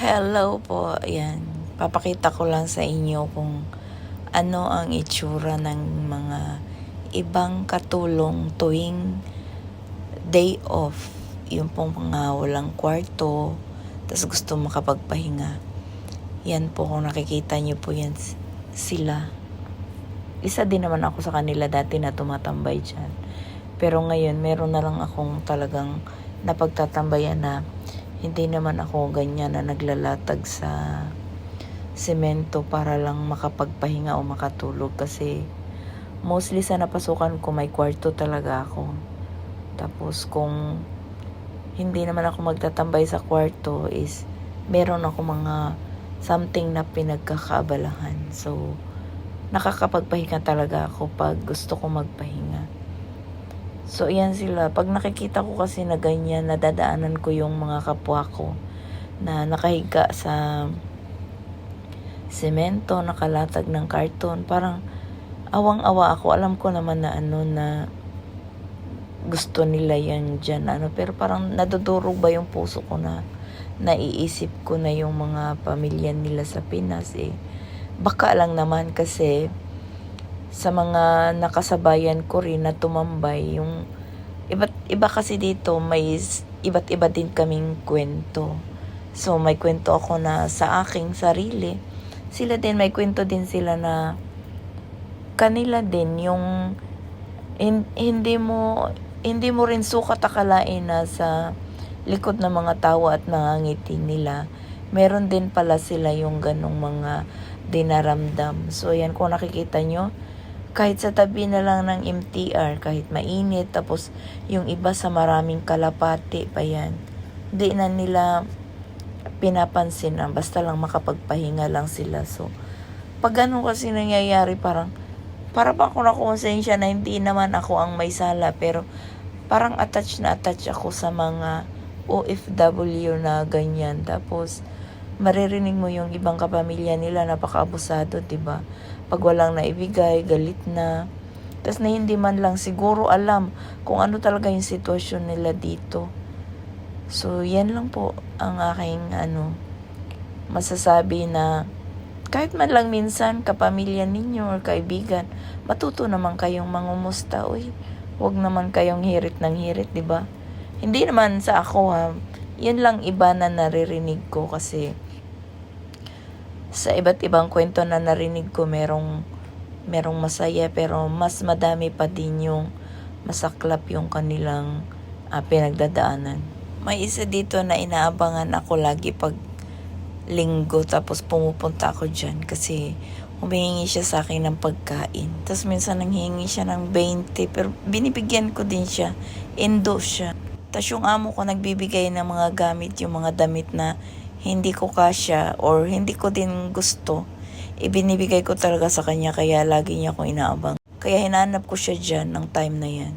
Hello po, ayan. Papakita ko lang sa inyo kung ano ang itsura ng mga ibang katulong tuwing day off. Yung pong mga walang kwarto, tas gusto makapagpahinga. Yan po, kung nakikita niyo po yan sila. Isa din naman ako sa kanila dati na tumatambay dyan. Pero ngayon, meron na lang akong talagang napagtatambayan na hindi naman ako ganyan na naglalatag sa semento para lang makapagpahinga o makatulog, kasi mostly sa napasukan ko may kwarto talaga ako. Tapos kung hindi naman ako magtatambay sa kwarto is meron ako mga something na pinagkakaabalahan. So nakakapagpahinga talaga ako pag gusto ko magpahinga. So, yan sila. Pag nakikita ko kasi na ganyan, nadadaanan ko yung mga kapwa ko na nakahiga sa semento, nakalatag ng karton. Parang awang-awa ako. Alam ko naman na na gusto nila yan dyan. Pero parang nadudurog ba yung puso ko na naiisip ko na yung mga pamilya nila sa Pinas Baka lang naman kasi sa mga nakasabayan ko rin na tumambay, yung iba kasi dito may iba't iba din kaming kwento. So may kwento ako na sa aking sarili, sila din may kwento din sila na kanila din yung hindi mo rin sukat akalain na sa likod ng mga tawa at nangangiti nila, meron din pala sila yung ganong mga dinaramdam. So yan, kung nakikita nyo, kahit sa tabi na lang ng MTR, kahit mainit, tapos yung iba sa maraming kalapati pa yan, hindi na nila pinapansin na basta lang makapagpahinga lang sila. So pag ganun kasi nangyayari, para ba ako nakonsensya na hindi naman ako ang may sala, pero parang attach ako sa mga OFW na ganyan. Tapos maririnig mo yung ibang kapamilya nila, napaka-abusado, diba? Pag walang naibigay, galit na. Tapos na hindi man lang siguro alam kung ano talaga yung sitwasyon nila dito. So, yan lang po ang aking masasabi, na kahit man lang minsan kapamilya ninyo or kaibigan, matuto naman kayong mangumusta. Huwag naman kayong hirit ng hirit, diba? Hindi naman sa ako yan lang iba na naririnig ko, kasi sa iba't ibang kwento na narinig ko, merong masaya, pero mas madami pa din yung masaklap yung kanilang pinagdadaanan. May isa dito na inaabangan ako lagi pag linggo, tapos pumupunta ako dyan kasi humihingi siya sa akin ng pagkain. Tapos minsan nanghihingi siya ng 20, pero binibigyan ko din siya. Indo siya. Tapos yung amo ko nagbibigay ng mga gamit, yung mga damit na hindi ko kasya or hindi ko din gusto, ibinibigay ko talaga sa kanya, kaya lagi niya akong inaabang. Kaya hinanap ko siya dyan ng time na yan.